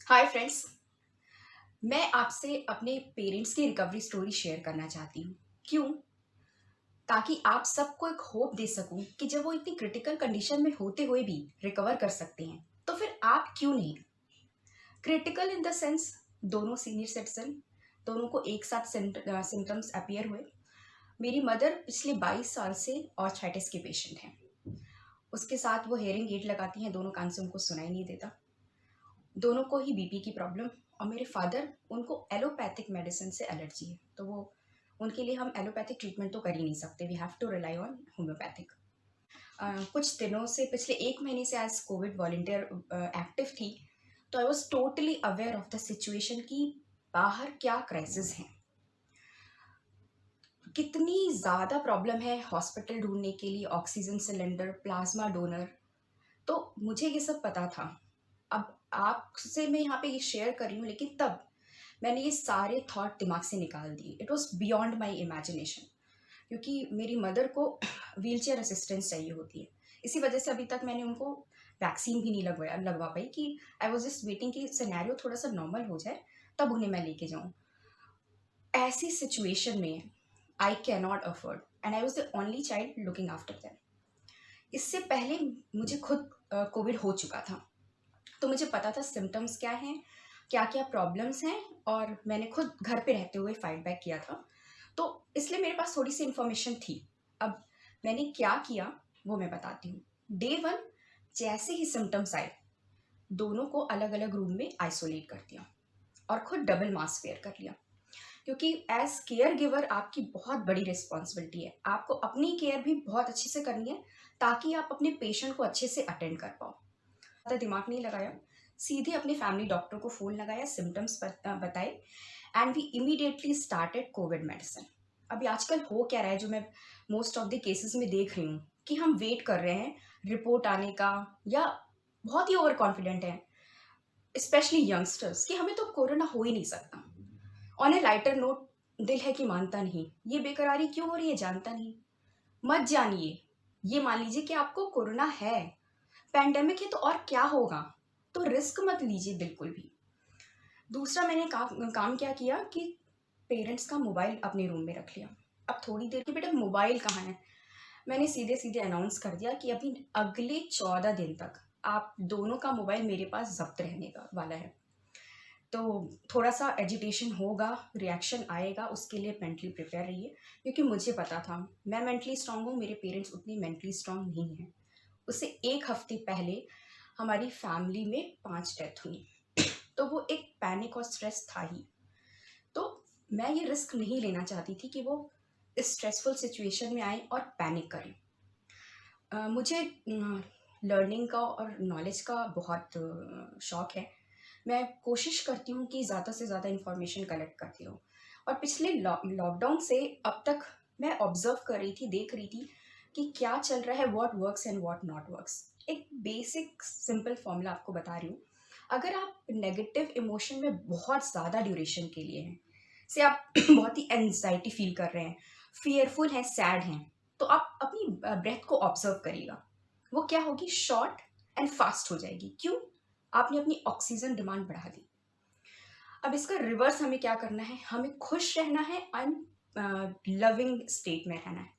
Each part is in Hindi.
Hi friends. मैं आपसे अपने पेरेंट्स की रिकवरी स्टोरी शेयर करना चाहती हूँ। क्यों? ताकि आप सबको एक होप दे सकूं कि जब वो इतनी क्रिटिकल कंडीशन में होते हुए भी रिकवर कर सकते हैं तो फिर आप क्यों नहीं। क्रिटिकल इन द सेंस, दोनों सीनियर सिटीजन, दोनों को एक साथ सिम्टम्स अपीयर हुए। मेरी मदर पिछले 22 साल से ऑर्थराइटिस के पेशेंट हैं। उसके साथ वो हेयरिंग एड लगाती हैं, दोनों कान से उनको सुनाई नहीं देता। दोनों को ही बीपी की प्रॉब्लम। और मेरे फादर, उनको एलोपैथिक मेडिसिन से एलर्जी है, तो वो उनके लिए हम एलोपैथिक ट्रीटमेंट तो कर ही नहीं सकते, we have to rely on homeopathic. कुछ दिनों से, पिछले 1 महीने से एज कोविड वॉल्टियर एक्टिव थी, तो I was totally aware of the situation कि बाहर क्या क्राइसिस हैं, कितनी ज़्यादा प्रॉब्लम है हॉस्पिटल ढूंढने के लिए, ऑक्सीजन सिलेंडर, प्लाज्मा डोनर। तो मुझे ये सब पता था। अब आपसे मैं यहाँ पे ये शेयर कर रही हूँ, लेकिन तब मैंने ये सारे थॉट दिमाग से निकाल दिए। It was beyond my imagination, क्योंकि मेरी मदर को व्हील चेयर असिस्टेंस चाहिए होती है। इसी वजह से अभी तक मैंने उनको वैक्सीन भी नहीं लगवा पाई कि आई वॉज जस्ट वेटिंग कि सिनेरियो थोड़ा सा नॉर्मल हो जाए, तब उन्हें मैं लेके जाऊँ। ऐसी सिचुएशन में I can not afford, and I was the only child looking after them. इससे पहले मुझे खुद कोविड हो चुका था, तो मुझे पता था सिम्टम्स क्या हैं, क्या क्या प्रॉब्लम्स हैं, और मैंने खुद घर पे रहते हुए फाइट बैक किया था, तो इसलिए मेरे पास थोड़ी सी इन्फॉर्मेशन थी। अब मैंने क्या किया वो मैं बताती हूँ। डे वन, जैसे ही सिम्टम्स आए, दोनों को अलग अलग रूम में आइसोलेट कर दिया और खुद डबल मास्क वेयर कर लिया, क्योंकि एज केयर गिवर आपकी बहुत बड़ी रिस्पॉन्सिबिलिटी है। आपको अपनी केयर भी बहुत अच्छे से करनी है, ताकि आप अपने पेशेंट को अच्छे से अटेंड कर पाओ। ज़्यादा दिमाग नहीं लगाया, सीधे अपने फैमिली डॉक्टर को फ़ोन लगाया, सिम्टम्स बताए, and we immediately started covid medicine. अभी आजकल हो क्या रहा है, जो मैं मोस्ट ऑफ द केसेस में देख रही हूँ, कि हम वेट कर रहे हैं रिपोर्ट आने का, या बहुत ही ओवर कॉन्फिडेंट है, स्पेशली यंगस्टर्स, कि हमें तो कोरोना हो ही नहीं सकता। ऑन ए लाइटर नोट, दिल है कि मानता नहीं, ये बेकरारी क्यों हो रही है जानता नहीं। मत जानिए, ये मान लीजिए कि आपको कोरोना है, पैंडेमिक है, तो और क्या होगा, तो रिस्क मत लीजिए बिल्कुल भी। दूसरा, मैंने काम क्या किया कि पेरेंट्स का मोबाइल अपने रूम में रख लिया। अब थोड़ी देर के, बेटा मोबाइल कहाँ है, मैंने सीधे सीधे अनाउंस कर दिया कि अभी अगले 14 दिन तक आप दोनों का मोबाइल मेरे पास जब्त रहने का वाला है। तो थोड़ा सा एजिटेशन होगा, रिएक्शन आएगा, उसके लिए मेंटली प्रिपेयर रहिए, क्योंकि मुझे पता था मैं मेंटली स्ट्रांग हूँ, मेरे पेरेंट्स उतनी मेंटली स्ट्रांग नहीं हैं। उससे 1 हफ्ते पहले हमारी फैमिली में 5 डेथ हुई, तो वो एक पैनिक और स्ट्रेस था ही। तो मैं ये रिस्क नहीं लेना चाहती थी कि वो इस स्ट्रेसफुल सिचुएशन में आए और पैनिक करें। मुझे लर्निंग का और नॉलेज का बहुत शौक है। मैं कोशिश करती हूँ कि ज़्यादा से ज़्यादा इन्फॉर्मेशन कलेक्ट करती रहूँ। और पिछले लॉकडाउन से अब तक मैं ऑब्जर्व कर रही थी, देख रही थी कि क्या चल रहा है, what works and what not works. एक बेसिक सिंपल फॉर्मूला आपको बता रही हूँ। अगर आप नेगेटिव इमोशन में बहुत ज़्यादा ड्यूरेशन के लिए हैं, से आप बहुत ही एंजाइटी फील कर रहे हैं, फियरफुल हैं, सैड हैं, तो आप अपनी ब्रेथ को ऑब्जर्व करिएगा। वो क्या होगी, शॉर्ट एंड फास्ट हो जाएगी। क्यों? आपने अपनी ऑक्सीजन डिमांड बढ़ा दी। अब इसका रिवर्स हमें क्या करना है, हमें खुश रहना है एंड लविंग स्टेट में रहना है।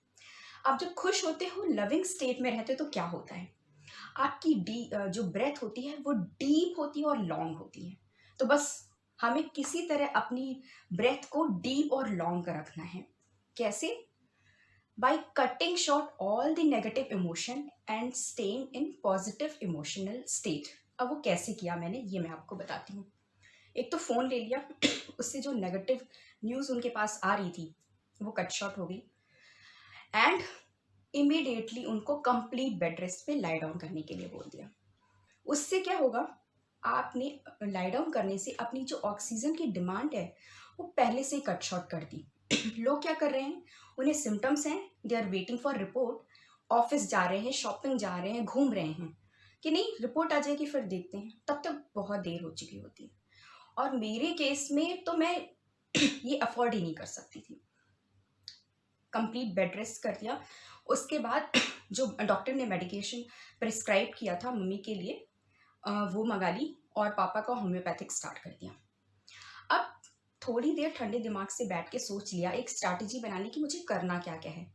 आप जब खुश होते हो, लविंग स्टेट में रहते हो, तो क्या होता है, आपकी जो ब्रेथ होती है वो डीप होती है और लॉन्ग होती है। तो बस हमें किसी तरह अपनी ब्रेथ को डीप और लॉन्ग का रखना है। कैसे? By cutting short all the negative emotion and staying in positive emotional state. अब वो कैसे किया मैंने, ये मैं आपको बताती हूँ। एक तो फ़ोन ले लिया, उससे जो नेगेटिव न्यूज़ उनके पास आ रही थी वो कट शॉर्ट हो गई, एंड इमीडिएटली उनको कंप्लीट बेड रेस्ट पे लाई डाउन करने के लिए बोल दिया। उससे क्या होगा, आपने लाई डाउन करने से अपनी जो ऑक्सीजन की डिमांड है वो पहले से ही कट शॉर्ट कर दी। लोग क्या कर रहे हैं, उन्हें सिम्टम्स हैं, they are waiting for report, office जा रहे हैं, शॉपिंग जा रहे हैं, घूम रहे हैं कि नहीं रिपोर्ट आ जाएगी फिर देखते हैं, तब तक बहुत देर हो चुकी होती है। और मेरे केस में तो मैं ये अफोर्ड ही नहीं कर सकती थी। कंप्लीट बेड रेस्ट कर दिया। उसके बाद जो डॉक्टर ने मेडिकेशन प्रिस्क्राइब किया था मम्मी के लिए, वो मंगा ली, और पापा का होम्योपैथिक स्टार्ट कर दिया। अब थोड़ी देर ठंडे दिमाग से बैठ के सोच लिया एक स्ट्रैटेजी बनाने की मुझे करना क्या-क्या है।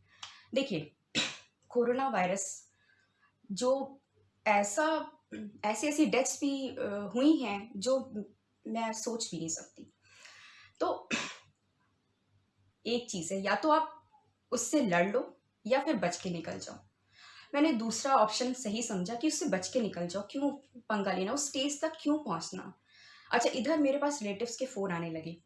देखिए, कोरोना वायरस जो ऐसा ऐसी-ऐसी डेथ्स भी हुई हैं जो मैं सोच भी नहीं सकती। तो एक चीज़ है, या तो आप उससे लड़ लो या फिर बच के निकल जाओ। मैंने दूसरा ऑप्शन सही समझा कि उससे बच के निकल जाओ, क्यों पंगा लेना, उस स्टेज तक क्यों पहुँचना। अच्छा, इधर मेरे पास रिलेटिव्स के फ़ोन आने लगे।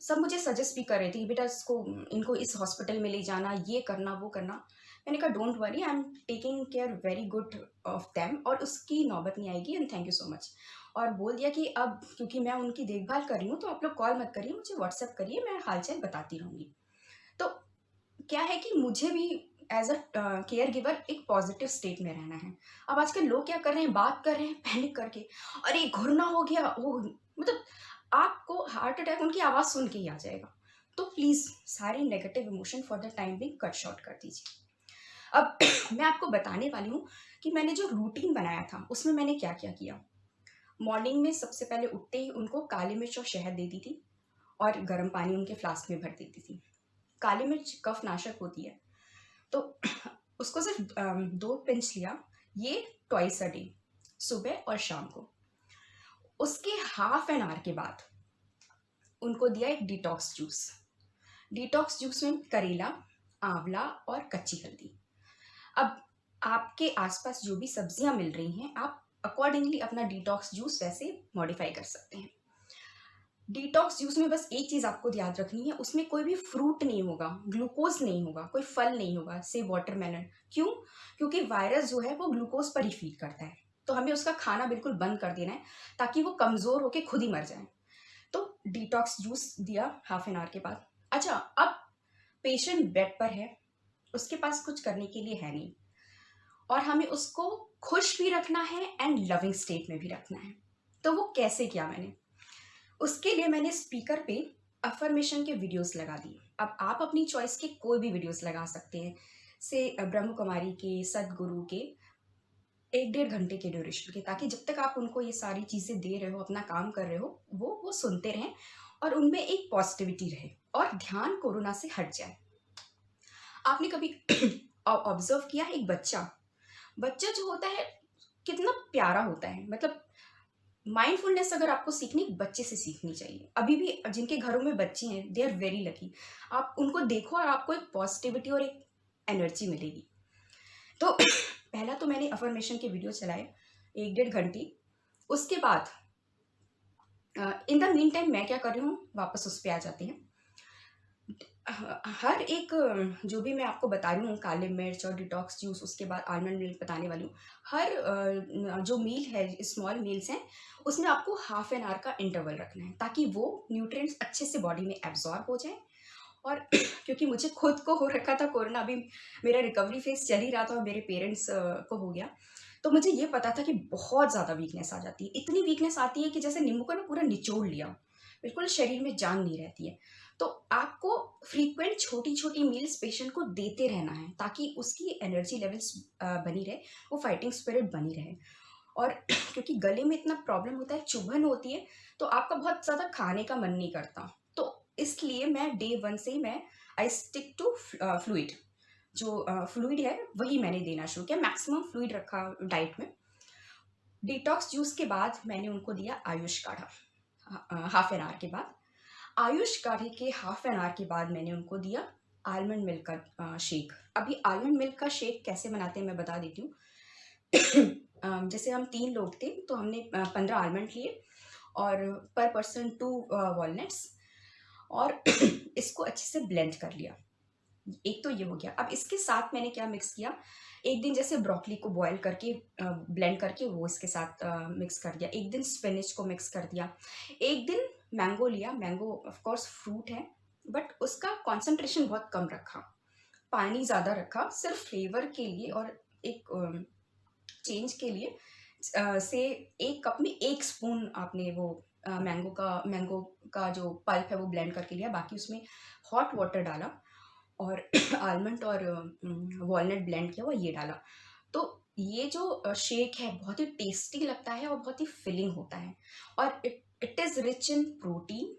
सब मुझे सजेस्ट भी कर रहे थे कि बेटा इसको इनको इस हॉस्पिटल में ले जाना, ये करना, वो करना। मैंने कहा don't worry, I am taking care very good of them और उसकी नौबत नहीं आएगी and thank you so much. और बोल दिया कि अब क्योंकि मैं उनकी देखभाल कर रही हूँ, तो आप लोग कॉल मत करिए, मुझे व्हाट्सएप करिए, मैं हाल-चाल बताती रहूँगी। तो क्या है कि मुझे भी एज़ अ केयर गिवर एक पॉज़िटिव स्टेट में रहना है। अब आजकल लोग क्या कर रहे हैं, बात कर रहे हैं पैनिक करके, अरे घुरना हो गया, ओह! मतलब आपको हार्ट अटैक उनकी आवाज़ सुन के ही आ जाएगा। तो प्लीज़ सारी negative emotion for the time being cut short कर दीजिए। अब मैं आपको बताने वाली हूँ कि मैंने जो रूटीन बनाया था, उसमें मैंने क्या-क्या किया। मॉर्निंग में सबसे पहले उठते ही उनको काली मिर्च और शहद देती थी और गर्म पानी उनके फ्लास्क में भर देती थी। काली मिर्च कफ नाशक होती है, तो उसको सिर्फ 2 पिंच लिया, ये ट्वाइस अ डे, सुबह और शाम को। उसके हाफ एन आवर के बाद उनको दिया एक डिटॉक्स जूस। डिटॉक्स जूस में करेला, आंवला और कच्ची हल्दी। अब आपके आसपास जो भी सब्जियां मिल रही हैं, आप अकॉर्डिंगली अपना डिटॉक्स जूस वैसे मॉडिफाई कर सकते हैं। डिटॉक्स जूस में बस एक चीज़ आपको याद रखनी है, उसमें कोई भी फ्रूट नहीं होगा, ग्लूकोज़ नहीं होगा, कोई फल नहीं होगा, से वाटरमेलन। क्यों? क्योंकि वायरस जो है वो ग्लूकोज़ पर ही फ़ीड करता है। तो हमें उसका खाना बिल्कुल बंद कर देना है, ताकि वो कमज़ोर होके खुद ही मर जाए। तो डिटॉक्स जूस दिया हाफ एन आवर के बाद। अच्छा, अब पेशेंट बेड पर है, उसके पास कुछ करने के लिए है नहीं और हमें उसको खुश भी रखना है एंड लविंग स्टेट में भी रखना है। तो वो कैसे किया मैंने? उसके लिए मैंने स्पीकर पे अफ़र्मेशन के वीडियोस लगा दिए। अब आप अपनी चॉइस के कोई भी वीडियोस लगा सकते हैं। से ब्रह्म कुमारी के, सद्गुरु के 1 डेढ़ घंटे के ड्यूरेशन के, ताकि जब तक आप उनको ये सारी चीज़ें दे रहे हो, अपना काम कर रहे हो, वो सुनते रहें और उनमें एक पॉज़िटिविटी रहे और ध्यान कोरोना से हट जाए। आपने कभी ऑब्ज़र्व किया है एक बच्चा, बच्चा जो होता है कितना प्यारा होता है, मतलब माइंडफुलनेस अगर आपको सीखनी, बच्चे से सीखनी चाहिए। अभी भी जिनके घरों में बच्चे हैं, दे आर वेरी लकी। आप उनको देखो और आपको एक पॉजिटिविटी और एक एनर्जी मिलेगी। तो पहला तो मैंने अफर्मेशन के वीडियो चलाए 1 डेढ़ घंटे। उसके बाद इन द मीन टाइम मैं क्या कर रही हूँ, वापस उस पे आ जाते हैं। हर एक जो भी मैं आपको बता रही हूँ, काली मिर्च और डिटॉक्स जूस, उसके बाद आलमंड मिल्क बताने वाली हूँ। हर जो मील है, स्मॉल मील्स हैं, उसमें आपको हाफ एन आवर का इंटरवल रखना है, ताकि वो न्यूट्रिएंट्स अच्छे से बॉडी में एब्जॉर्ब हो जाए। और क्योंकि मुझे खुद को हो रखा था कोरोना, अभी मेरा रिकवरी फेज चल ही रहा था और मेरे पेरेंट्स को हो गया, तो मुझे ये पता था कि बहुत ज़्यादा वीकनेस आ जाती है। इतनी वीकनेस आती है कि जैसे नींबू को ना पूरा निचोड़ लिया, बिल्कुल शरीर में जान नहीं रहती है। तो आपको फ्रीक्वेंट छोटी-छोटी मील्स पेशेंट को देते रहना है, ताकि उसकी एनर्जी लेवल्स बनी रहे, वो फाइटिंग स्पिरिट बनी रहे। और क्योंकि गले में इतना प्रॉब्लम होता है, चुभन होती है, तो आपका बहुत ज़्यादा खाने का मन नहीं करता। तो इसलिए मैं डे 1 से ही मैं आई स्टिक टू फ्लूइड। जो फ्लूइड है वही मैंने देना शुरू किया, मैक्सिमम फ्लूइड रखा डाइट में। डिटॉक्स जूस के बाद मैंने उनको दिया आयुष काढ़ा, हाफ एन आवर के बाद। आयुष काढ़े के हाफ एन आवर के बाद मैंने उनको दिया आलमंड मिल्क का शेक। अभी आलमंड मिल्क का शेक कैसे बनाते हैं मैं बता देती हूँ। जैसे हम 3 लोग थे, तो हमने 15 आलमंड लिए और पर पर्सन 2 वॉलनट्स, और इसको अच्छे से ब्लेंड कर लिया। एक तो ये हो गया। अब इसके साथ मैंने क्या मिक्स किया, एक दिन जैसे ब्रोकली को बॉयल करके ब्लेंड करके वो इसके साथ मिक्स कर दिया, एक दिन स्पिनच को मिक्स कर दिया, एक दिन मैंगो लिया। मैंगो ऑफ कोर्स फ्रूट है, बट उसका कॉन्सेंट्रेशन बहुत कम रखा, पानी ज़्यादा रखा, सिर्फ फ्लेवर के लिए और एक चेंज के लिए। से 1 कप में 1 स्पून आपने वो मैंगो का जो पल्प है वो ब्लेंड करके लिया, बाकी उसमें हॉट वाटर डाला और आलमंड और वॉलनट ब्लेंड किया हुआ ये डाला। तो ये जो शेक है बहुत ही टेस्टी लगता है और बहुत ही फिलिंग होता है, और it is rich in protein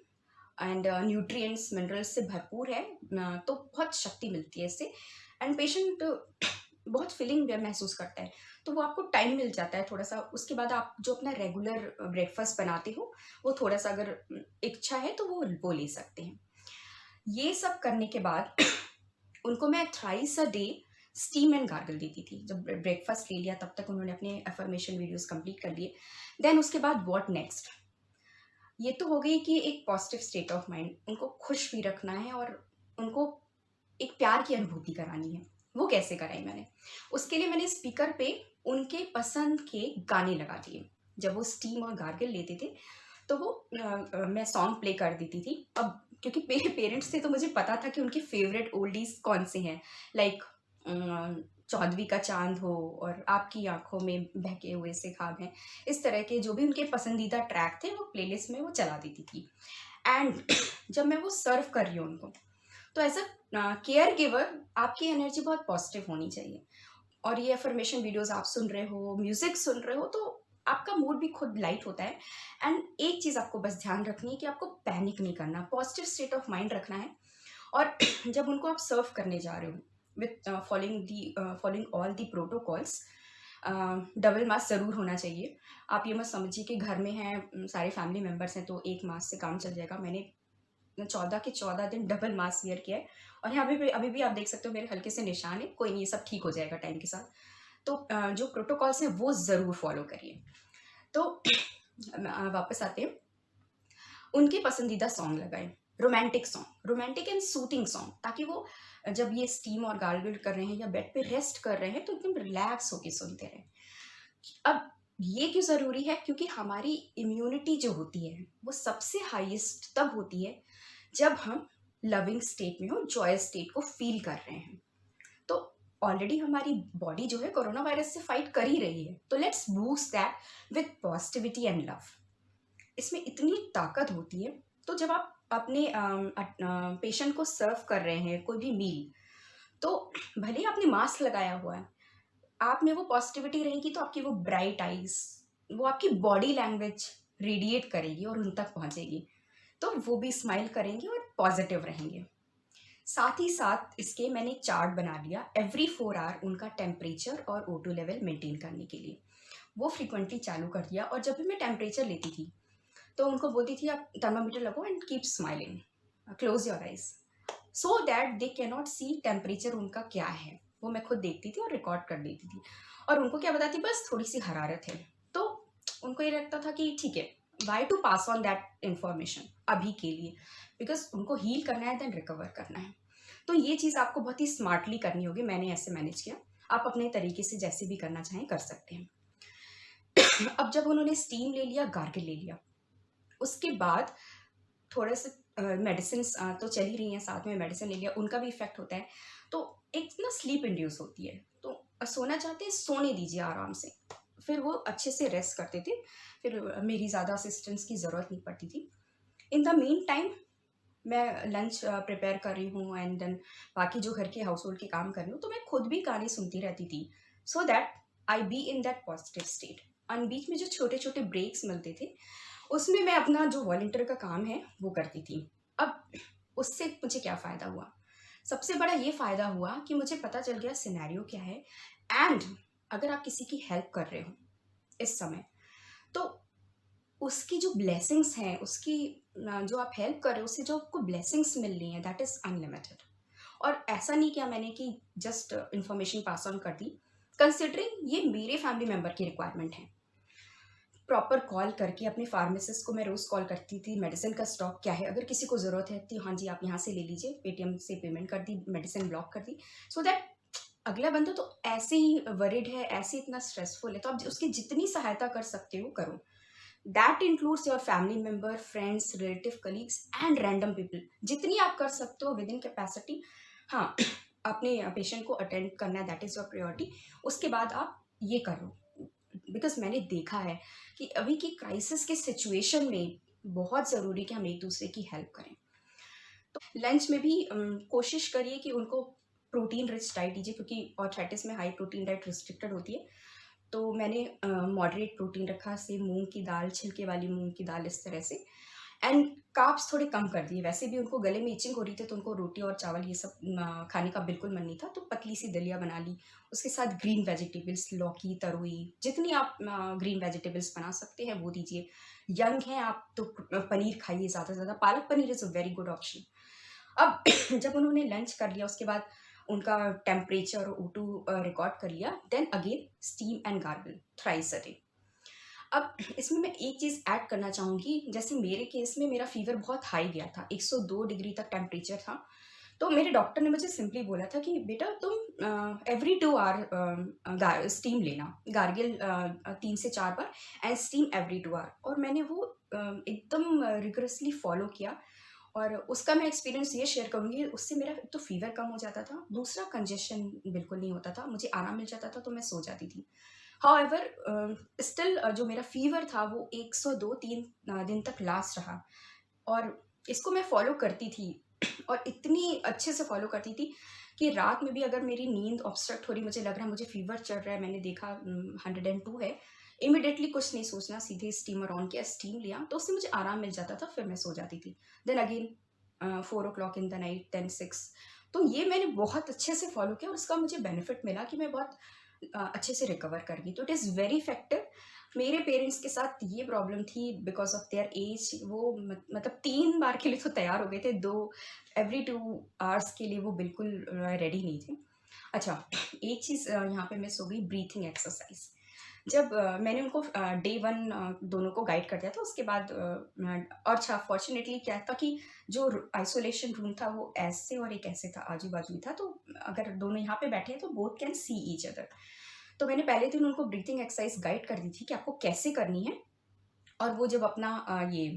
and nutrients minerals से भरपूर है। तो बहुत शक्ति मिलती है इससे, एंड पेशेंट बहुत फिलिंग भी महसूस करता है। तो वो आपको टाइम मिल जाता है थोड़ा सा, उसके बाद आप जो अपना रेगुलर ब्रेकफास्ट बनाते हो वो थोड़ा सा अगर इच्छा है तो वो ले सकते हैं। ये सब करने के बाद उनको मैं thrice a day steam and gargle देती थी। जब ब्रेकफास्ट ले लिया तब तक उन्होंने अपने अफर्मेशन वीडियोस कंप्लीट कर लिए। देन उसके बाद व्हाट नेक्स्ट, ये तो हो गई कि एक पॉजिटिव स्टेट ऑफ माइंड, उनको खुश भी रखना है और उनको एक प्यार की अनुभूति करानी है। वो कैसे कराई मैंने, उसके लिए मैंने स्पीकर पे उनके पसंद के गाने लगा दिए। जब वो स्टीम और गार्गल लेते थे तो वो मैं सॉन्ग प्ले कर देती थी। अब क्योंकि मेरे पेरेंट्स थे तो मुझे पता था कि उनके फेवरेट ओल्डीज कौन से हैं, लाइक चौदवी का चांद हो और आपकी आंखों में बहके हुए से ख्वाब हैं। इस तरह के जो भी उनके पसंदीदा ट्रैक थे वो प्लेलिस्ट में वो चला देती थी। एंड जब मैं वो सर्व कर रही हूँ उनको, तो एज अ केयर गिवर आपकी एनर्जी बहुत पॉजिटिव होनी चाहिए। और ये अफर्मेशन वीडियोस आप सुन रहे हो, म्यूजिक सुन रहे हो, तो आपका मूड भी खुद लाइट होता है। एंड एक चीज़ आपको बस ध्यान रखनी है कि आपको पैनिक नहीं करना, पॉजिटिव स्टेट ऑफ माइंड रखना है। और जब उनको आप सर्व करने जा रहे हो with following all the protocols, double mask ज़रूर होना चाहिए। आप ये मत समझिए कि घर में हैं सारे फैमिली मेम्बर्स हैं तो एक मास्क से काम चल जाएगा। मैंने 14 के 14 दिन डबल मास्क वियर किया है, और यहाँ अभी भी आप देख सकते हो मेरे हल्के से निशान है। कोई नहीं, ये सब ठीक हो जाएगा टाइम के साथ। तो जो प्रोटोकॉल्स हैं वो ज़रूर फॉलो करिए। तो वापस आते हैं, उनके पसंदीदा सॉन्ग लगाएं, रोमांटिक एंड सूथिंग सॉन्ग, ताकि वो जब ये स्टीम और गार्गल कर रहे हैं या बेड पे रेस्ट कर रहे हैं तो एकदम रिलैक्स होके सुनते रहें। अब ये क्यों ज़रूरी है, क्योंकि हमारी इम्यूनिटी जो होती है वो सबसे हाईएस्ट तब होती है जब हम लविंग स्टेट में हो, जॉय स्टेट को फील कर रहे हैं। तो ऑलरेडी हमारी बॉडी जो है कोरोना वायरस से फाइट कर ही रही है, तो let's boost that with positivity and love. इसमें इतनी ताकत होती है। तो जब आप अपने पेशेंट को सर्व कर रहे हैं कोई भी मील, तो भले ही आपने मास्क लगाया हुआ है, आप में वो पॉजिटिविटी रहेगी तो आपकी वो ब्राइट आईज, वो आपकी बॉडी लैंग्वेज रेडिएट करेगी और उन तक पहुंचेगी। तो वो भी स्माइल करेंगे और पॉजिटिव रहेंगे। साथ ही साथ इसके मैंने एक चार्ट बना लिया एवरी 4 आवर उनका टेम्परेचर और O2 लेवल मेंटेन करने के लिए। वो फ्रिक्वेंटली चालू कर दिया, और जब भी मैं टेम्परेचर लेती थी तो उनको बोलती थी आप थर्मामीटर लगो and keep smiling, close your eyes, so that they can not see temperature उनका क्या है। वो मैं खुद देखती थी और रिकॉर्ड कर देती थी, और उनको क्या बताती, बस थोड़ी सी हरारत है। तो उनको ये लगता था कि ठीक है, why to pass on that information अभी के लिए, बिकॉज उनको हील करना है देन रिकवर करना है। तो ये चीज़ आपको बहुत ही स्मार्टली करनी होगी। मैंने ऐसे मैनेज किया, आप अपने तरीके से जैसे भी करना चाहें कर सकते हैं। अब जब उन्होंने स्टीम ले लिया, गार्गल ले लिया, उसके बाद थोड़े से मेडिसिन तो चल ही रही हैं, साथ में मेडिसिन ले लिया, उनका भी इफेक्ट होता है। तो एक ना स्लीप इंड्यूस होती है, तो सोना चाहते हैं सोने दीजिए आराम से। फिर वो अच्छे से रेस्ट करते थे, फिर मेरी ज़्यादा असिस्टेंस की ज़रूरत नहीं पड़ती थी। इन द मीन टाइम मैं लंच प्रिपेयर कर रही हूँ एंड देन बाकी जो घर के हाउस होल्ड के काम कर रही हूँ, तो मैं खुद भी गाने सुनती रहती थी, so that I be in that positive state. और बीच में जो छोटे छोटे ब्रेक्स मिलते थे उसमें मैं अपना जो वॉलंटियर का काम है वो करती थी। अब उससे मुझे क्या फ़ायदा हुआ, सबसे बड़ा ये फ़ायदा हुआ कि मुझे पता चल गया सिनेरियो क्या है। एंड अगर आप किसी की हेल्प कर रहे हो इस समय, तो उसकी जो ब्लेसिंग्स हैं, उसकी जो आप हेल्प कर रहे हो उससे जो आपको ब्लेसिंग्स मिल रही हैं दैट इज़ अनलिमिटेड। और ऐसा नहीं किया मैंने कि जस्ट इंफॉर्मेशन पास ऑन कर दी, कंसिडरिंग ये मेरे फैमिली मेम्बर की रिक्वायरमेंट है। प्रॉपर कॉल करके अपने फार्मासिस्ट को मैं रोज़ कॉल करती थी, मेडिसिन का स्टॉक क्या है, अगर किसी को ज़रूरत है तो हाँ जी आप यहाँ से ले लीजिए, पेटीएम से पेमेंट कर दी, मेडिसिन ब्लॉक कर दी, सो दैट अगला बंदा तो ऐसे ही वरिड है, ऐसे इतना स्ट्रेसफुल है, तो आप उसकी जितनी सहायता कर सकते हो करो। That includes your family member, friends, relative, colleagues and random people, जितनी आप कर सकते हो विद इन कैपेसिटी। हाँ, अपने पेशेंट को अटेंड करना है, दैट इज़ योर प्रायोरिटी। उसके बाद आप ये करो, बिकॉज मैंने देखा है कि अभी की क्राइसिस के सिचुएशन में बहुत ज़रूरी है कि हम एक दूसरे की हेल्प करें। तो लंच में भी कोशिश करिए कि उनको प्रोटीन रिच डाइट दीजिए, क्योंकि ऑर्थराइटिस में हाई प्रोटीन डाइट रिस्ट्रिक्टेड होती है। तो मैंने मॉडरेट प्रोटीन रखा, सेम मूँग की दाल, छिलके वाली मूँग की दाल, इस तरह से। एंड कार्ब्स थोड़े कम कर दिए। वैसे भी उनको गले में इचिंग हो रही थी, तो उनको रोटी और चावल ये सब खाने का बिल्कुल मन नहीं था, तो पतली-सी दलिया बना ली। उसके साथ ग्रीन वेजिटेबल्स, लौकी, तरोई, जितनी आप ग्रीन वेजिटेबल्स बना सकते हैं वो दीजिए। यंग हैं आप तो पनीर खाइए ज़्यादा से ज़्यादा। Palak paneer is a very good option. अब जब उन्होंने लंच कर लिया, उसके बाद उनका टेम्परेचर और O2 रिकॉर्ड कर लिया, then again steam and gargle thrice a day. अब इसमें मैं एक चीज़ ऐड करना चाहूँगी, जैसे मेरे केस में मेरा फ़ीवर बहुत हाई गया था, 102 डिग्री तक टेम्परेचर था। तो मेरे डॉक्टर ने मुझे सिंपली बोला था कि बेटा तुम एवरी 2 आवर स्टीम लेना, गार्गिल 3 से 4 बार एंड स्टीम एवरी 2 आवर। और मैंने वो एकदम रिगरसली फ़ॉलो किया, और उसका मैं एक्सपीरियंस ये शेयर करूँगी, उससे मेरा एक तो फ़ीवर कम हो जाता था, दूसरा कंजेशन बिल्कुल नहीं होता था, मुझे आराम मिल जाता था, तो मैं सो जाती थी। हाउएवर स्टिल जो मेरा फ़ीवर था वो 102-3 दिन तक लास्ट रहा, और इसको मैं फ़ॉलो करती थी और इतनी अच्छे से फ़ॉलो करती थी कि रात में भी अगर मेरी नींद ऑब्स्ट्रक्ट हो रही, मुझे लग रहा है मुझे फ़ीवर चढ़ रहा है, मैंने देखा 102 है, इमीडिएटली कुछ नहीं सोचना, सीधे स्टीमर ऑन किया, स्टीम लिया, तो उससे मुझे आराम मिल जाता था, फिर मैं सो जाती थी। Then again 4 o'clock in the night, then 6। तो ये मैंने बहुत अच्छे से फ़ॉलो किया और उसका मुझे बेनिफिट मिला कि मैं बहुत अच्छे से रिकवर कर गई। तो इट इज़ वेरी इफ़ेक्टिव। मेरे पेरेंट्स के साथ ये प्रॉब्लम थी बिकॉज़ ऑफ देयर एज, वो मतलब 3 बार के लिए तो तैयार हो गए थे, 2 एवरी 2 आवर्स के लिए वो बिल्कुल रेडी नहीं थे। अच्छा, एक चीज़ यहाँ पे मिस हो गई, ब्रीथिंग एक्सरसाइज़। जब मैंने उनको डे 1 दोनों को गाइड कर दिया था, उसके बाद और अच्छा फॉर्च्यूनेटली क्या था कि जो आइसोलेशन रूम था वो ऐसे और एक ऐसे था, आजू-बाजू ही था, तो अगर दोनों यहाँ पे बैठे हैं तो both can see each other. तो मैंने पहले दिन उनको ब्रीथिंग एक्सरसाइज गाइड कर दी थी कि आपको कैसे करनी है, और वो जब अपना ये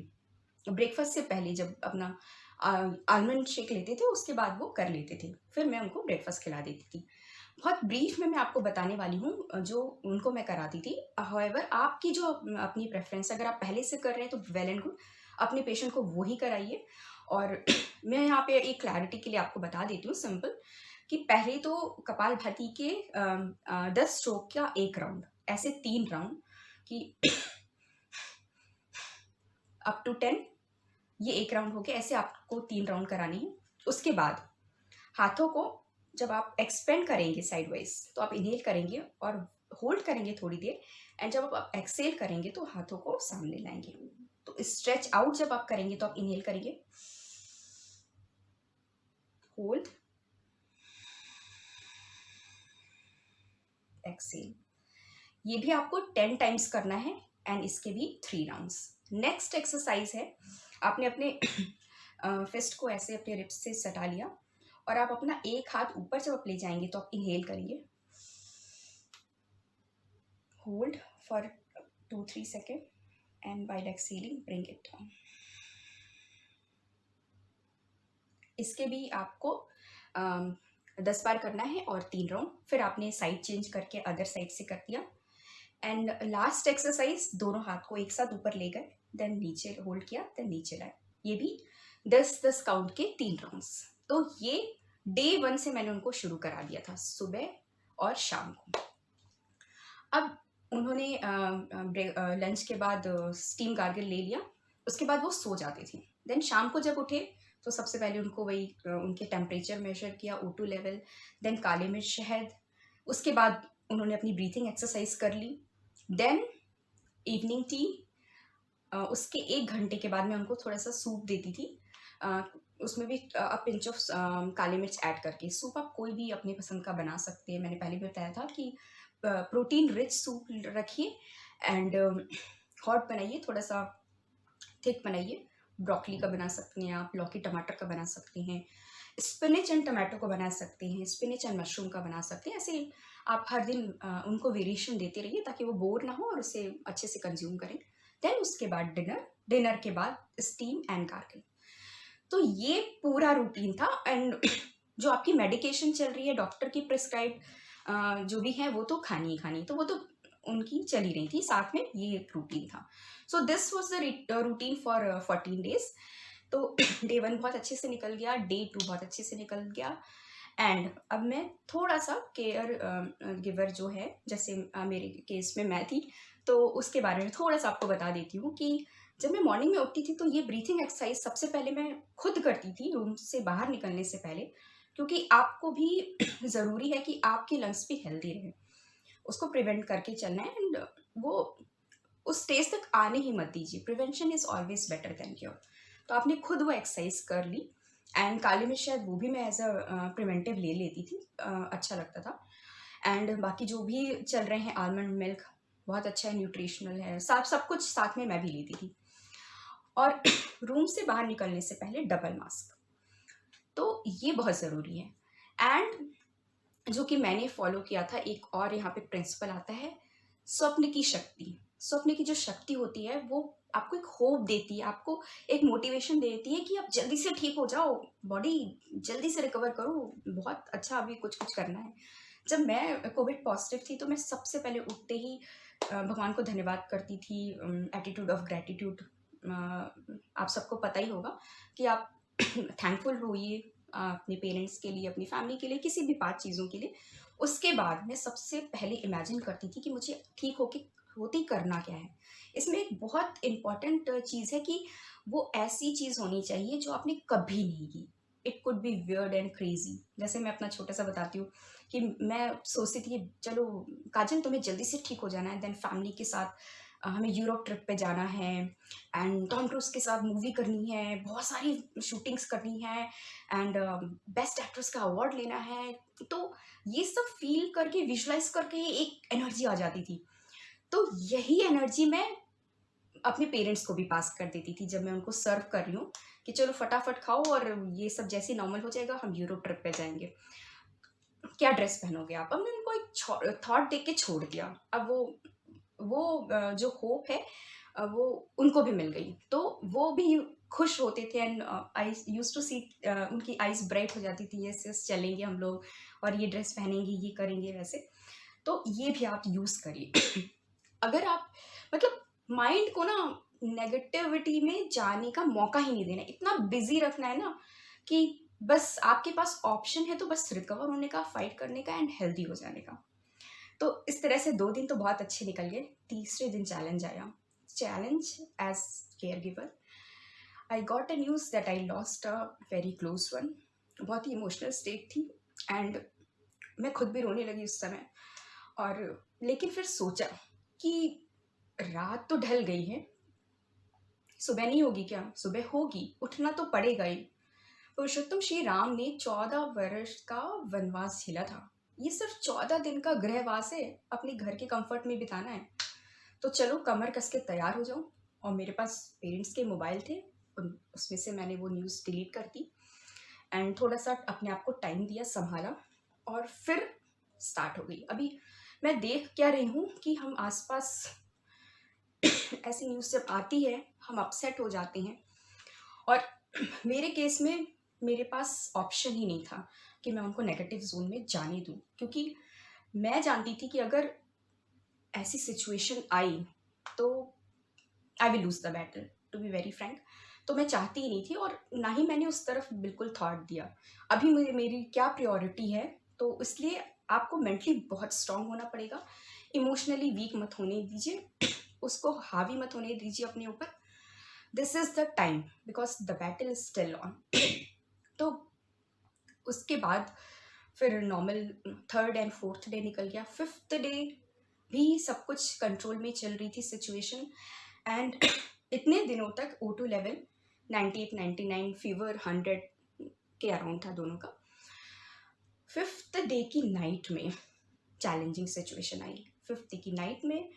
ब्रेकफास्ट से पहले जब अपना आलमंड शेक लेते थे, उसके बाद वो कर लेते थे, फिर मैं उनको ब्रेकफास्ट खिला देती थी। बहुत ब्रीफ में मैं आपको बताने वाली हूँ जो उनको मैं कराती थी। हाउएवर आपकी जो अपनी प्रेफरेंस, अगर आप पहले से कर रहे हैं तो वेल एंड गुड, अपने पेशेंट को वो ही कराइए। और मैं यहाँ पे एक क्लैरिटी के लिए आपको बता देती हूँ सिंपल, कि पहले तो कपालभाति के 10 स्ट्रोक का 1 राउंड, ऐसे 3 राउंड, कि अप टू 10, ये 1 राउंड हो गया, ऐसे आपको 3 राउंड कराने हैं। उसके बाद हाथों को जब आप एक्सपेंड करेंगे साइड वाइज, तो आप इनहेल करेंगे और होल्ड करेंगे थोड़ी देर, एंड जब आप एक्सेल करेंगे तो हाथों को सामने लाएंगे। तो स्ट्रेच आउट जब आप करेंगे तो आप इनहेल करेंगे, होल्ड, एक्सेल। ये भी आपको 10 टाइम्स करना है, एंड इसके भी 3 राउंड्स। नेक्स्ट एक्सरसाइज है, आपने अपने फिस्ट को ऐसे अपने रिप्स से सटा लिया, और आप अपना एक हाथ ऊपर जब आप ले जाएंगे तो आप इनहेल करेंगे, hold for 2-3 second, and while exhaling bring it down। इसके भी आपको 10 बार करना है और 3 राउंड, फिर आपने साइड चेंज करके अदर साइड से कर दिया। एंड लास्ट एक्सरसाइज, दोनों हाथ को एक साथ ऊपर ले गए, देन नीचे होल्ड किया, देन नीचे लाए। ये भी 10-10 काउंट के 3 राउंड्स। तो ये डे 1 से मैंने उनको शुरू करा दिया था, सुबह और शाम को। अब उन्होंने लंच के बाद स्टीम गार्गल ले लिया, उसके बाद वो सो जाते थे। देन शाम को जब उठे तो सबसे पहले उनको वही उनके टेम्परेचर मेजर किया, O2 लेवल, देन काले मिर्च शहद, उसके बाद उन्होंने अपनी ब्रीथिंग एक्सरसाइज कर ली, देन इवनिंग टी। उसके 1 घंटे के बाद मैं उनको थोड़ा-सा सूप देती थी। अ, उसमें भी पिंच ऑफ काली मिर्च ऐड करके। सूप आप कोई भी अपनी पसंद का बना सकते हैं। मैंने पहले भी बताया था कि प्रोटीन रिच सूप रखिए, एंड हॉट बनाइए, थोड़ा-सा थिक बनाइए। ब्रोकोली का बना सकते हैं आप, लौकी टमाटर का बना सकते हैं, स्पिनच एंड टोमेटो का बना सकते हैं, स्पिनच एंड मशरूम का बना सकते हैं। ऐसे आप हर दिन उनको वेरिएशन देते रहिए ताकि वो बोर ना हो और उसे अच्छे से कंज्यूम करें। देन उसके बाद डिनर, डिनर के बाद स्टीम एंड गार्गल। तो ये पूरा रूटीन था, एंड जो आपकी मेडिकेशन चल रही है डॉक्टर की प्रिस्क्राइब जो भी है वो तो खानी ही खानी, तो वो तो उनकी चली रही थी, साथ में ये एक रूटीन था। So this was the routine for 14 days. तो डे 1 बहुत अच्छे से निकल गया, डे 2 बहुत अच्छे से निकल गया, एंड अब मैं थोड़ा-सा केयर गिवर जो है, जैसे मेरे केस में मैं थी, तो उसके बारे में थोड़ा-सा आपको बता देती हूँ कि जब मैं मॉर्निंग में उठती थी, तो ये ब्रीथिंग एक्सरसाइज सबसे पहले मैं खुद करती थी रूम से बाहर निकलने से पहले, क्योंकि आपको भी ज़रूरी है कि आपके लंग्स भी हेल्दी रहें। उसको प्रिवेंट करके चलना है, एंड वो उस स्टेज तक आने ही मत दीजिए। Prevention is always better than cure. तो आपने खुद वो एक्सरसाइज कर ली, एंड काली मिर्च शायद वो भी मैं एज़ प्रिवेंटिव ले लेती थी, अच्छा लगता था। एंड बाकी जो भी चल रहे हैं, आलमंड मिल्क बहुत अच्छा है, न्यूट्रिशनल है, सब कुछ साथ में मैं भी लेती थी। और रूम से बाहर निकलने से पहले डबल मास्क, तो ये बहुत ज़रूरी है। एंड जो कि मैंने फॉलो किया था, एक और यहाँ पे प्रिंसिपल आता है, स्वप्न की शक्ति। स्वप्न की जो शक्ति होती है, वो आपको एक होप देती है, आपको एक मोटिवेशन देती है कि आप जल्दी से ठीक हो जाओ, बॉडी जल्दी से रिकवर करो, बहुत अच्छा अभी कुछ कुछ करना है। जब मैं कोविड पॉजिटिव थी, तो मैं सबसे पहले उठते ही भगवान को धन्यवाद करती थी, एटीट्यूड ऑफ ग्रैटिट्यूड। आप सबको पता ही होगा कि आप थैंकफुल होइए अपने पेरेंट्स के लिए, अपनी फैमिली के लिए, किसी भी 5 चीज़ों के लिए। उसके बाद मैं सबसे पहले इमेजिन करती थी कि मुझे ठीक होके होते ही करना क्या है। इसमें एक बहुत इम्पोर्टेंट चीज़ है कि वो ऐसी चीज़ होनी चाहिए जो आपने कभी नहीं की। It could be weird and crazy. जैसे मैं अपना छोटा-सा बताती हूँ कि मैं सोचती थी कि चलो काजल, तुम्हें जल्दी से ठीक हो जाना है, देन फैमिली के साथ हमें यूरोप ट्रिप पे जाना है, एंड टॉम क्रूज़ के साथ मूवी करनी है, बहुत सारी शूटिंग्स करनी है, एंड बेस्ट एक्ट्रेस का अवार्ड लेना है। तो ये सब फ़ील करके, विजुअलाइज़ करके एक एनर्जी आ जाती थी। तो यही एनर्जी मैं अपने पेरेंट्स को भी पास कर देती थी, जब मैं उनको सर्व कर रही हूँ कि चलो फटाफट खाओ और ये सब जैसे ही नॉर्मल हो जाएगा, हम यूरोप ट्रिप पे जाएँगे। क्या ड्रेस पहनोगे आप? अब मैंने उनको एक थॉट देके के छोड़ दिया। अब वो जो होप है, वो उनको भी मिल गई। तो वो भी खुश होते थे, एंड आई यूज्ड टू सी, उनकी आईज़ ब्राइट हो जाती थी, यस, यस चलेंगे हम लोग और ये ड्रेस पहनेंगे, ये करेंगे वैसे। तो ये भी आप यूज़ करिए। अगर आप मतलब माइंड को ना नेगेटिविटी में जाने का मौका ही नहीं देना है। इतना बिज़ी रखना है ना कि बस आपके पास ऑप्शन है तो बस रिकवर होने का, फाइट करने का, एंड हेल्दी हो जाने का। तो इस तरह से 2 दिन तो बहुत अच्छे निकल गए। तीसरे दिन चैलेंज आया। Challenge as caregiver, I got a news that I lost a very close one. बहुत ही इमोशनल स्टेट थी, एंड मैं खुद भी रोने लगी उस समय। और लेकिन फिर सोचा कि रात तो ढल गई है, सुबह नहीं होगी क्या? सुबह होगी, उठना तो पड़ेगा ही। पुरुषोत्तम श्री राम ने 14 वर्ष का वनवास झेला था। ये सिर्फ 14 दिन का गृहवास है, अपने घर के कंफर्ट में बिताना है। तो चलो कमर कस के तैयार हो जाओ। और मेरे पास पेरेंट्स के मोबाइल थे, उसमें से मैंने वो न्यूज़ डिलीट कर दी, एंड थोड़ा सा अपने आप को टाइम दिया, संभाला, और फिर स्टार्ट हो गई। अभी मैं देख क्या रही हूँ कि हम आसपास ऐसी न्यूज़ जब आती है, हम अपसेट हो जाते हैं। और मेरे केस में मेरे पास ऑप्शन ही नहीं था कि मैं उनको नेगेटिव ज़ोन में जाने दूँ, क्योंकि मैं जानती थी कि अगर ऐसी सिचुएशन आई तो I will lose the battle, to be very frank. तो मैं चाहती ही नहीं थी, और ना ही मैंने उस तरफ बिल्कुल थॉट दिया। अभी मेरी क्या प्रायोरिटी है, तो इसलिए आपको मेंटली बहुत स्ट्रांग होना पड़ेगा। इमोशनली वीक मत होने दीजिए, उसको हावी मत होने दीजिए अपने ऊपर। This is the time, because the battle is still on. तो उसके बाद फिर normal third and fourth day निकल गया। फिफ्थ डे भी सब कुछ कंट्रोल में चल रही थी सिचुएशन, एंड इतने दिनों तक O2 लेवल 98 99, फीवर 100 के अराउंड था दोनों का। फिफ्थ डे की नाइट में चैलेंजिंग सिचुएशन आई। फिफ्थ डे की नाइट में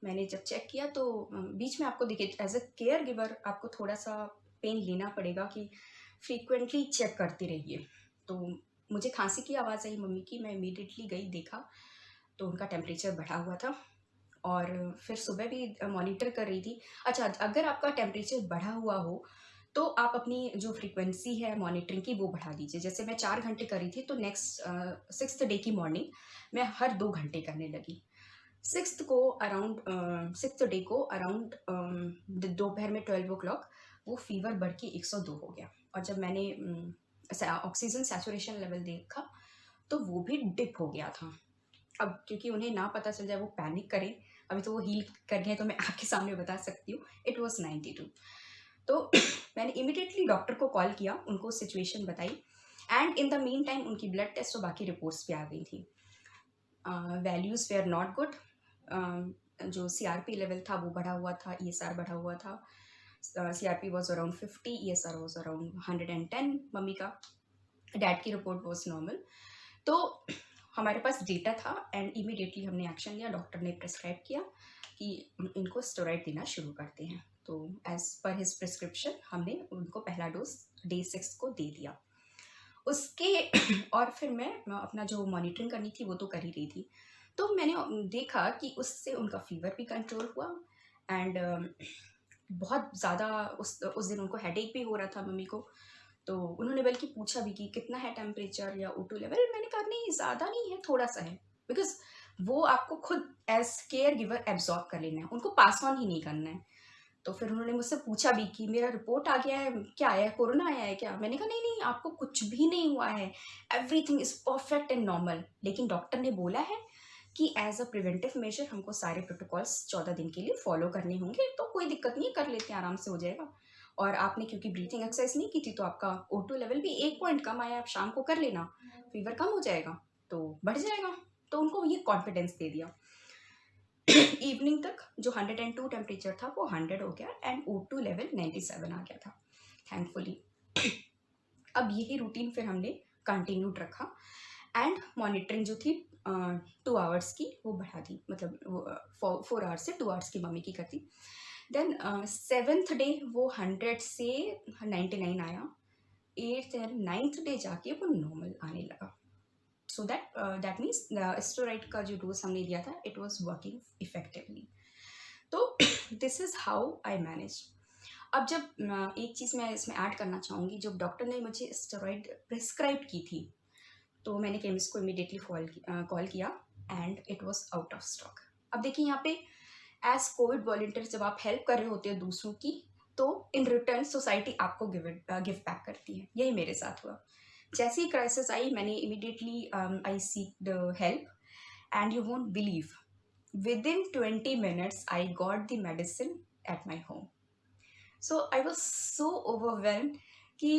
मैंने जब चेक किया, तो बीच में आपको देखिए, एज अ केयर गिवर आपको थोड़ा सा पेन लेना पड़ेगा कि फ्रीक्वेंटली चेक करते रहिए। तो मुझे खांसी की आवाज़ आई मम्मी की, मैं इमीडिएटली गई, देखा तो उनका टेम्परेचर बढ़ा हुआ था। और फिर सुबह भी मॉनिटर कर रही थी। अच्छा, अगर आपका टेम्परेचर बढ़ा हुआ हो तो आप अपनी जो फ्रीक्वेंसी है मॉनिटरिंग की, वो बढ़ा दीजिए। जैसे मैं 4 घंटे कर रही थी, तो नेक्स्ट सिक्स्थ डे की मॉर्निंग मैं हर 2 घंटे करने लगी। सिक्स्थ डे को अराउंड दोपहर में 12 o'clock वो फीवर बढ़ के 102 हो गया। और जब मैंने ऑक्सीजन सैचुरेशन लेवल देखा तो वो भी डिप हो गया था। अब क्योंकि उन्हें ना पता चल जाए, वो पैनिक करें, अभी तो वो हील कर गए तो मैं आपके सामने बता सकती हूँ, इट वाज़ 92। तो मैंने इमीडिएटली डॉक्टर को कॉल किया, उनको सिचुएशन बताई and in the meantime उनकी ब्लड टेस्ट और बाकी रिपोर्ट्स भी आ गई थी। Values were not good. जो सीआरपी लेवल था वो बढ़ा हुआ था, ईएसआर बढ़ा हुआ था। CRP was around 50, ESR was around 110 mummy का। डैड की रिपोर्ट वाज नॉर्मल। तो हमारे पास डेटा था एंड इमीडिएटली हमने एक्शन लिया। डॉक्टर ने प्रिस्क्राइब किया कि इनको स्टेरॉइड देना शुरू करते हैं। तो एज पर हिज प्रिस्क्रिप्शन हमने उनको पहला डोज डे 6 को दे दिया। उसके और फिर मैं अपना जो मॉनिटरिंग करनी थी वो तो कर ही रही थी। तो मैंने देखा कि उससे उनका फीवर भी कंट्रोल हुआ एंड बहुत ज़्यादा उस दिन उनको हेडेक भी हो रहा था मम्मी को। तो उन्होंने बल्कि पूछा भी कि कितना है टेम्परेचर या O2 लेवल। मैंने कहा नहीं, ज़्यादा नहीं है, थोड़ा सा है, बिकॉज वो आपको खुद एज केयर गिवर एब्जॉर्ब कर लेना है, उनको पास ऑन ही नहीं करना है। तो फिर उन्होंने मुझसे पूछा भी कि मेरा रिपोर्ट आ गया है, क्या आया है, कोरोना आया है क्या? मैंने कहा नहीं नहीं, आपको कुछ भी नहीं हुआ है, everything is perfect and normal. लेकिन डॉक्टर ने बोला है कि एज अ प्रिवेंटिव मेजर हमको सारे प्रोटोकॉल्स 14 दिन के लिए फॉलो करने होंगे, तो कोई दिक्कत नहीं, कर लेते हैं, आराम से हो जाएगा। और आपने क्योंकि ब्रीथिंग एक्सरसाइज नहीं की थी तो आपका O2 लेवल भी 1 पॉइंट कम आया, आप शाम को कर लेना, फीवर कम हो जाएगा तो बढ़ जाएगा। तो उनको ये कॉन्फिडेंस दे दिया। इवनिंग तक जो 102 टेम्परेचर था वो 100 हो गया एंड O2 लेवल 97 आ गया था, थैंकफुली। अब यही रूटीन फिर हमने कंटिन्यूड रखा एंड मॉनिटरिंग जो थी 2 आवर्स की वो बढ़ा दी, मतलब 4 आवर्स से 2 आवर्स की मम्मी की कर दी। देन 7th डे वो 100 से 99 आया। 8th एंड 9th डे जाके वो नॉर्मल आने लगा। सो दैट मीन्स स्टेरॉइड का जो डोज हमने दिया था इट वाज वर्किंग इफेक्टिवली। तो this is how I manage. अब जब एक चीज़ मैं इसमें ऐड करना चाहूँगी, जब डॉक्टर ने मुझे स्टेरॉइड प्रिस्क्राइब की थी तो मैंने केमिस्ट को इमीडिएटली कॉल किया and it was out of stock. अब देखिए यहाँ पे एज कोविड वॉलंटियर जब आप हेल्प कर रहे होते हैं दूसरों की, तो इन रिटर्न सोसाइटी आपको गिव बैक करती है। यही मेरे साथ हुआ। जैसे ही क्राइसिस आई मैंने immediately I seek the help and you won't believe, within 20 minutes I got the medicine at my home. So I was so overwhelmed कि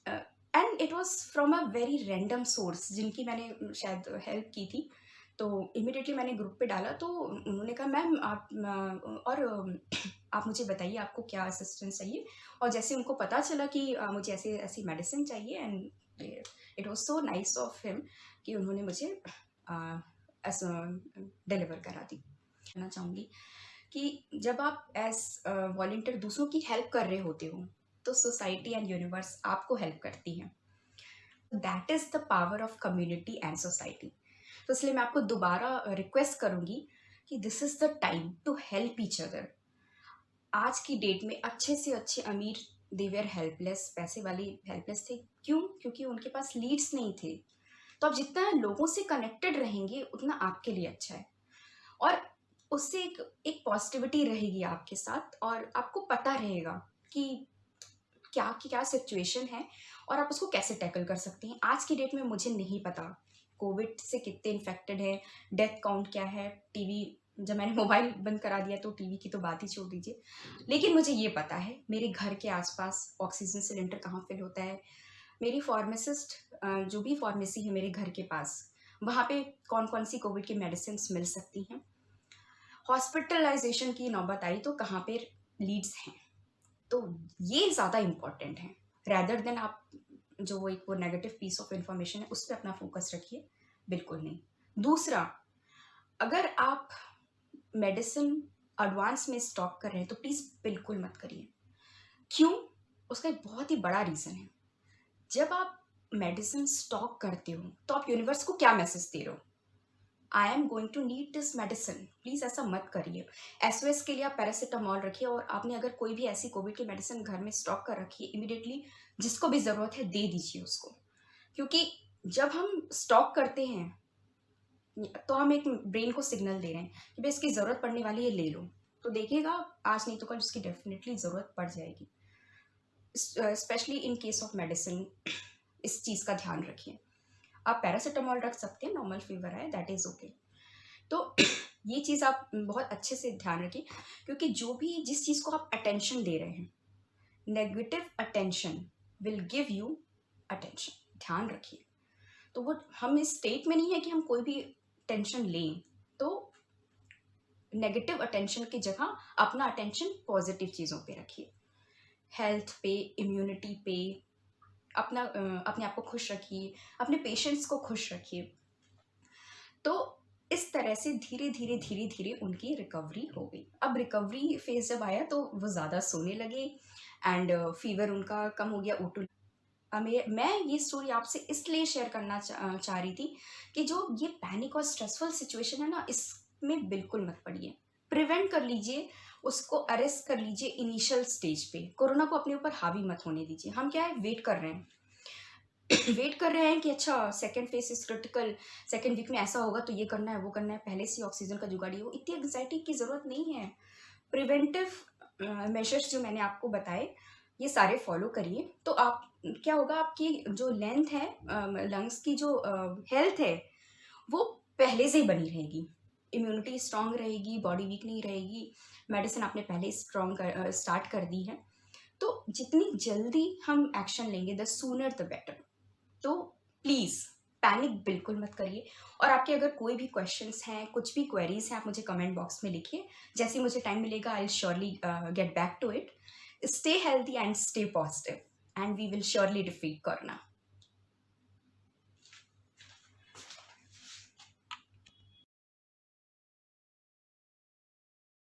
and it was from a very random source जिनकी मैंने शायद हेल्प की थी। तो इमिडिएटली मैंने ग्रुप पे डाला तो उन्होंने कहा मैम आप आप मुझे बताइए आपको क्या असिस्टेंस चाहिए। और जैसे उनको पता चला कि मुझे ऐसे ऐसी मेडिसिन चाहिए and it was so nice of him कि उन्होंने मुझे डिलीवर करा दी। कहना चाहूँगी कि जब आप एज वॉलंटियर दूसरों की हेल्प कर रहे होते हो तो सोसाइटी एंड यूनिवर्स आपको हेल्प करती है। That is the power of community and society. तो इसलिए मैं आपको दोबारा रिक्वेस्ट करूँगी कि this is the time to help each other. आज की डेट में अच्छे से अच्छे अमीर दे वेयर हेल्पलेस, पैसे वाले हेल्पलेस थे। क्यों? क्योंकि उनके पास लीड्स नहीं थे। तो आप जितना लोगों से कनेक्टेड रहेंगे उतना आपके लिए अच्छा है और उससे एक पॉजिटिविटी रहेगी आपके साथ और आपको पता रहेगा कि क्या सिचुएशन है और आप उसको कैसे टैकल कर सकते हैं। आज की डेट में मुझे नहीं पता कोविड से कितने इन्फेक्टेड है, डेथ काउंट क्या है। टीवी, जब मैंने मोबाइल बंद करा दिया तो टीवी की तो बात ही छोड़ दीजिए। लेकिन मुझे ये पता है मेरे घर के आसपास ऑक्सीजन सिलेंडर कहाँ फिल होता है, मेरी फार्मासिस्ट जो भी फार्मेसी है मेरे घर के पास, वहाँ पे कौन कौन सी कोविड की मेडिसिन मिल सकती हैं। हॉस्पिटलाइजेशन की नौबत आई तो कहाँ पे लीड्स हैं। तो ये ज़्यादा इम्पॉर्टेंट है रैदर देन आप जो वो नेगेटिव पीस ऑफ इंफॉर्मेशन है उस पर अपना फोकस रखिए, बिल्कुल नहीं। दूसरा, अगर आप मेडिसिन एडवांस में स्टॉक कर रहे हैं तो प्लीज़ बिल्कुल मत करिए। क्यों? उसका एक बहुत ही बड़ा रीज़न है। जब आप मेडिसिन स्टॉक करते हो तो आप यूनिवर्स को क्या मैसेज दे रहे हो? I am going to need this medicine. Please ऐसा मत करिए। SOS के लिए आप पैरासीटामॉल रखिए और आपने अगर कोई भी ऐसी कोविड की मेडिसिन घर में स्टॉक कर रखी है, इमीडिएटली जिसको भी ज़रूरत है दे दीजिए उसको। क्योंकि जब हम स्टॉक करते हैं तो हम एक ब्रेन को सिग्नल दे रहे हैं कि भाई इसकी ज़रूरत पड़ने वाली है, ले लो। तो देखिएगा आज नहीं तो कल उसकी डेफिनेटली ज़रूरत पड़ जाएगी, specially in case of medicine. इस चीज़ का ध्यान रखिए। आप पैरासिटामोल रख सकते हैं, नॉर्मल फीवर है, दैट इज़ ओके। तो ये चीज़ आप बहुत अच्छे से ध्यान रखिए, क्योंकि जो भी जिस चीज़ को आप अटेंशन दे रहे हैं, negative attention will give you attention, ध्यान रखिए। तो वो हम इस स्टेट में नहीं है कि हम कोई भी टेंशन लें, तो नेगेटिव अटेंशन की जगह अपना अटेंशन पॉजिटिव चीज़ों पे रखिए, हेल्थ पे, इम्यूनिटी पे, अपने आप को खुश रखिए, अपने पेशेंट्स को खुश रखिए। तो इस तरह से धीरे धीरे धीरे धीरे उनकी रिकवरी हो गई। अब रिकवरी फेज जब आया तो वो ज़्यादा सोने लगे एंड फीवर उनका कम हो गया, O2। मैं ये स्टोरी आपसे इसलिए शेयर करना चाह रही थी कि जो ये पैनिक और स्ट्रेसफुल सिचुएशन है ना, इसमें बिल्कुल मत पड़िए। प्रिवेंट कर लीजिए, उसको अरेस्ट कर लीजिए इनिशियल स्टेज पे। कोरोना को अपने ऊपर हावी मत होने दीजिए। हम क्या है, वेट कर रहे हैं वेट कर रहे हैं कि अच्छा second phase is critical, second week में ऐसा होगा तो ये करना है, वो करना है, पहले से ऑक्सीजन का जुगाड़। वो इतनी एंग्जाइटी की ज़रूरत नहीं है। प्रिवेंटिव मेजर्स जो मैंने आपको बताए, ये सारे फॉलो करिए, तो आप क्या होगा, आपकी जो लेंथ है, लंग्स की जो हेल्थ है, वो पहले से ही बनी रहेगी। इम्यूनिटी स्ट्रांग रहेगी, बॉडी वीक नहीं रहेगी। मेडिसिन आपने पहले स्ट्रांग स्टार्ट कर दी है। तो जितनी जल्दी हम एक्शन लेंगे, द सूनर द बेटर। तो प्लीज़ पैनिक बिल्कुल मत करिए। और आपके अगर कोई भी क्वेश्चंस हैं, कुछ भी क्वेरीज हैं, आप मुझे कमेंट बॉक्स में लिखिए। जैसे ही मुझे टाइम मिलेगा, I will surely get back to it. Stay healthy and stay positive, and we will surely defeat corona.